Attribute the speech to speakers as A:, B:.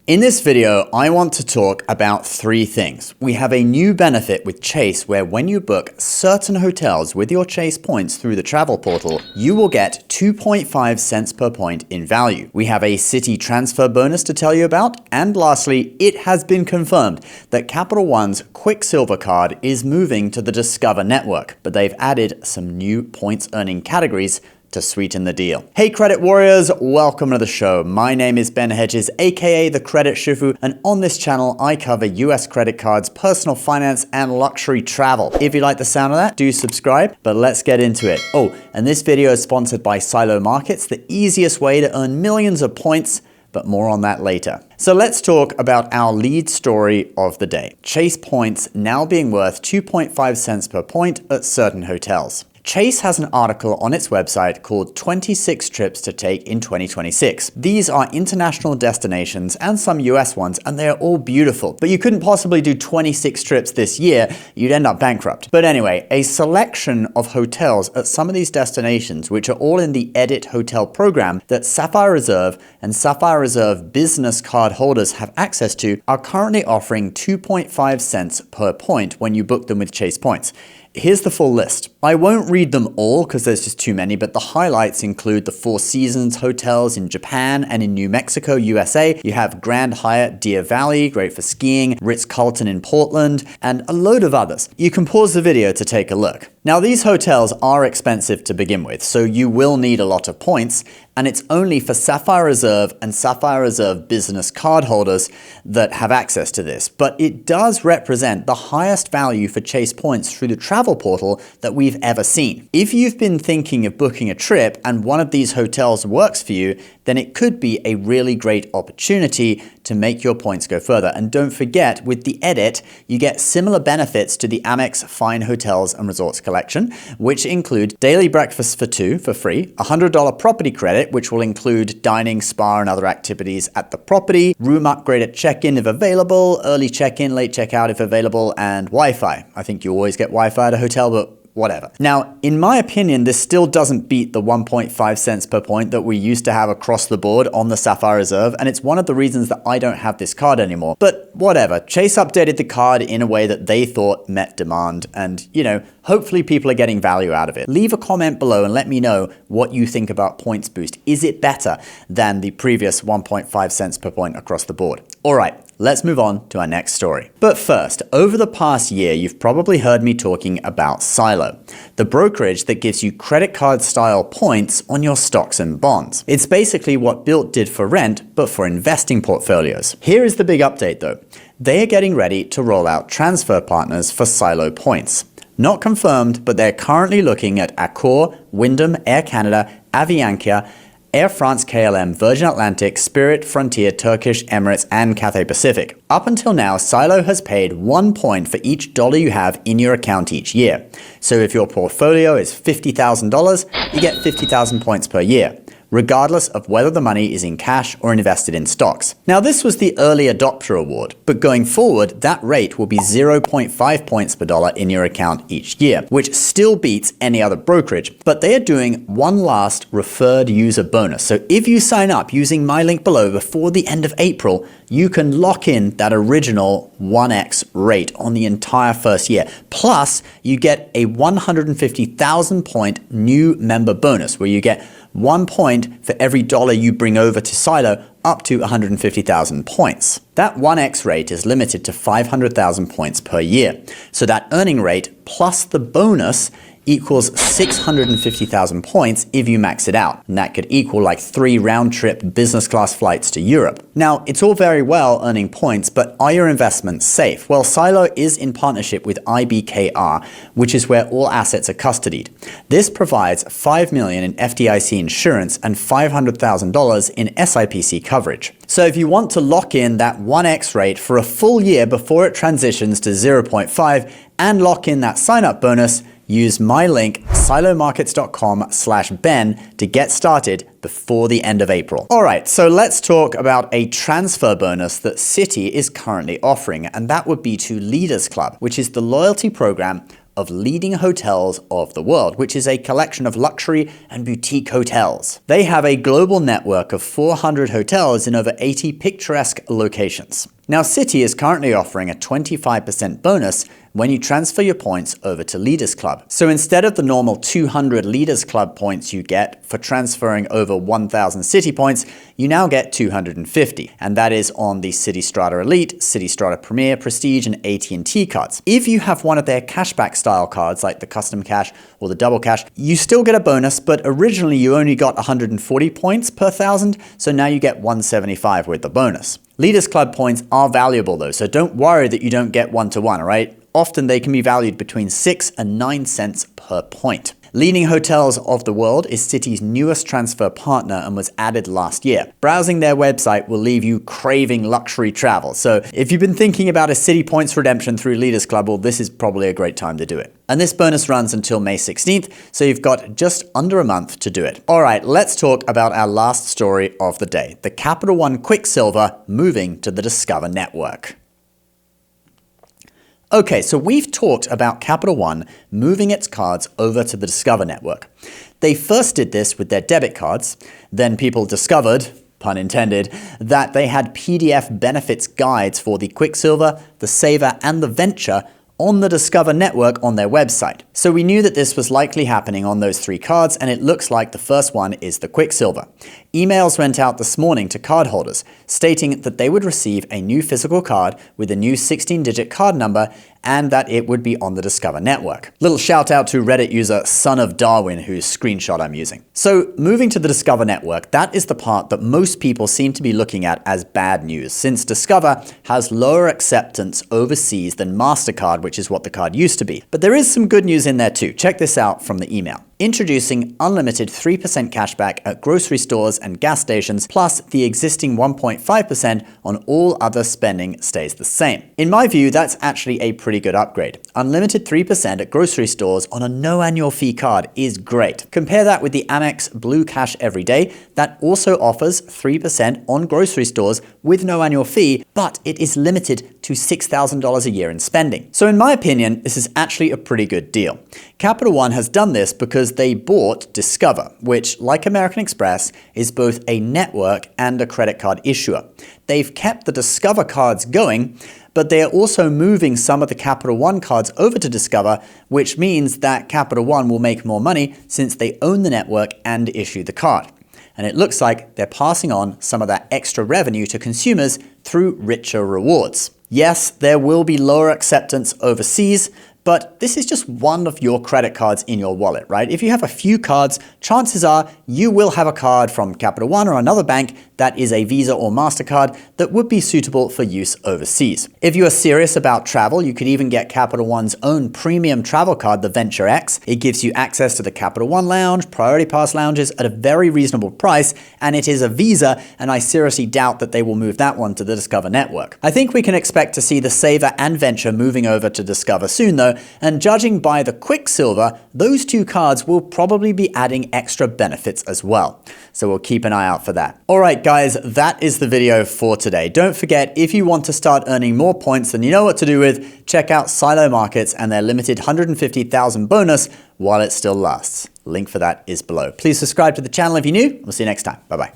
A: In this video, I want to talk about three things. We have a new benefit with Chase where when you book certain hotels with your Chase points through the travel portal, you will get 2.5 cents per point in value. We have a Citi transfer bonus to tell you about. And lastly, it has been confirmed that Capital One's Quicksilver card is moving to the Discover network, but they've added some new points earning categories to sweeten the deal. Hey credit warriors, welcome to the show. My name is Ben Hedges, aka the Credit Shifu, and on this channel I cover US credit cards, personal finance, and luxury travel. If you like the sound of that, do subscribe, but let's get into it. Oh, and this video is sponsored by Silo Markets, the easiest way to earn millions of points, but more on that later. So let's talk about our lead story of the day. Chase points now being worth 2.5 cents per point at certain hotels. Chase has an article on its website called 26 Trips to Take in 2026. These are international destinations and some US ones, and they are all beautiful. But you couldn't possibly do 26 trips this year, you'd end up bankrupt. But anyway, a selection of hotels at some of these destinations, which are all in the Edit Hotel program that Sapphire Reserve and Sapphire Reserve business card holders have access to, are currently offering 2.5 cents per point when you book them with Chase points. Here's the full list. I won't read them all because there's just too many, but the highlights include the Four Seasons hotels in Japan and in New Mexico, USA. You have Grand Hyatt Deer Valley, great for skiing, Ritz-Carlton in Portland, and a load of others. You can pause the video to take a look. Now, these hotels are expensive to begin with, so you will need a lot of points, and it's only for Sapphire Reserve and Sapphire Reserve business card holders that have access to this. But it does represent the highest value for Chase points through the travel portal that we've ever seen. If you've been thinking of booking a trip and one of these hotels works for you, then it could be a really great opportunity to make your points go further. And don't forget, with the Edit, you get similar benefits to the Amex Fine Hotels and Resorts collection, which include daily breakfast for two for free, $100 property credit, which will include dining, spa, and other activities at the property, room upgrade at check-in if available, early check-in, late check-out if available, and Wi-Fi. I think you always get Wi-Fi at a hotel, but whatever. Now, in my opinion, this still doesn't beat the 1.5 cents per point that we used to have across the board on the Sapphire Reserve, and it's one of the reasons that I don't have this card anymore. But whatever, Chase updated the card in a way that they thought met demand, and hopefully people are getting value out of it. Leave a comment below and let me know what you think about Points Boost. Is it better than the previous 1.5 cents per point across the board? All right, let's move on to our next story. But first, over the past year, you've probably heard me talking about Silo, the brokerage that gives you credit card style points on your stocks and bonds. It's basically what Built did for rent, but for investing portfolios. Here is the big update though. They are getting ready to roll out transfer partners for Silo points. Not confirmed, but they're currently looking at Accor, Wyndham, Air Canada, Avianca, Air France KLM, Virgin Atlantic, Spirit, Frontier, Turkish, Emirates, and Cathay Pacific. Up until now, Silo has paid 1 point for each dollar you have in your account each year. So if your portfolio is $50,000, you get 50,000 points per year, regardless of whether the money is in cash or invested in stocks. Now, this was the early adopter award, but going forward, that rate will be 0.5 points per dollar in your account each year, which still beats any other brokerage. But they are doing one last referred user bonus. So if you sign up using my link below before the end of April, you can lock in that original 1x rate on the entire first year. Plus, you get a 150,000 point new member bonus where you get 1 point for every dollar you bring over to Silo, up to 150,000 points. That 1x rate is limited to 500,000 points per year. So that earning rate plus the bonus equals 650,000 points if you max it out. And that could equal like 3 round-trip business class flights to Europe. Now, it's all very well earning points, but are your investments safe? Well, Silo is in partnership with IBKR, which is where all assets are custodied. This provides $5 million in FDIC insurance and $500,000 in SIPC coverage. So if you want to lock in that 1x rate for a full year before it transitions to 0.5 and lock in that sign-up bonus, use my link silomarkets.com/Ben to get started before the end of April. All right, so let's talk about a transfer bonus that Citi is currently offering, and that would be to Leaders Club, which is the loyalty program of leading hotels of the world, which is a collection of luxury and boutique hotels. They have a global network of 400 hotels in over 80 picturesque locations. Now, Citi is currently offering a 25% bonus when you transfer your points over to Leaders Club. So instead of the normal 200 Leaders Club points you get for transferring over 1,000 Citi points, you now get 250. And that is on the Citi Strata Elite, Citi Strata Premier, Prestige, and AT&T cards. If you have one of their cashback style cards, like the Custom Cash or the Double Cash, you still get a bonus, but originally you only got 140 points per 1,000, so now you get 175 with the bonus. Leaders Club points are valuable though, so don't worry that you don't get one-to-one, all right? Often they can be valued between 6 and 9 cents per point. Leading Hotels of the World is Citi's newest transfer partner and was added last year. Browsing their website will leave you craving luxury travel. So if you've been thinking about a Citi points redemption through Leaders Club, well, this is probably a great time to do it. And this bonus runs until May 16th, so you've got just under a month to do it. All right, let's talk about our last story of the day, the Capital One Quicksilver moving to the Discover network. Okay, so we've talked about Capital One moving its cards over to the Discover network. They first did this with their debit cards, then people discovered, pun intended, that they had PDF benefits guides for the Quicksilver, the Saver, and the Venture on the Discover network on their website. So we knew that this was likely happening on those 3 cards, and it looks like the first one is the Quicksilver. Emails went out this morning to cardholders stating that they would receive a new physical card with a new 16-digit card number and that it would be on the Discover network. Little shout out to Reddit user Son of Darwin, whose screenshot I'm using. So moving to the Discover network, that is the part that most people seem to be looking at as bad news, since Discover has lower acceptance overseas than MasterCard, which is what the card used to be. But there is some good news in there too. Check this out from the email. Introducing unlimited 3% cashback at grocery stores and gas stations, plus the existing 1.5% on all other spending stays the same. In my view, that's actually a pretty good upgrade. Unlimited 3% at grocery stores on a no annual fee card is great. Compare that with the Amex Blue Cash Everyday that also offers 3% on grocery stores with no annual fee, but it is limited to $6,000 a year in spending. So in my opinion, this is actually a pretty good deal. Capital One has done this because they bought Discover, which, like American Express, is both a network and a credit card issuer. They've kept the Discover cards going, but they are also moving some of the Capital One cards over to Discover, which means that Capital One will make more money since they own the network and issue the card. And it looks like they're passing on some of that extra revenue to consumers through richer rewards. Yes, there will be lower acceptance overseas, but this is just one of your credit cards in your wallet, right? If you have a few cards, chances are you will have a card from Capital One or another bank that is a Visa or MasterCard that would be suitable for use overseas. If you are serious about travel, you could even get Capital One's own premium travel card, the Venture X. It gives you access to the Capital One Lounge, Priority Pass lounges at a very reasonable price, and it is a Visa, and I seriously doubt that they will move that one to the Discover network. I think we can expect to see the Saver and Venture moving over to Discover soon though, and judging by the Quicksilver, those 2 cards will probably be adding extra benefits as well. So we'll keep an eye out for that. All right, guys, that is the video for today. Don't forget, if you want to start earning more points than you know what to do with, check out Silo Markets and their limited 150,000 bonus while it still lasts. Link for that is below. Please subscribe to the channel if you're new. We'll see you next time. Bye-bye.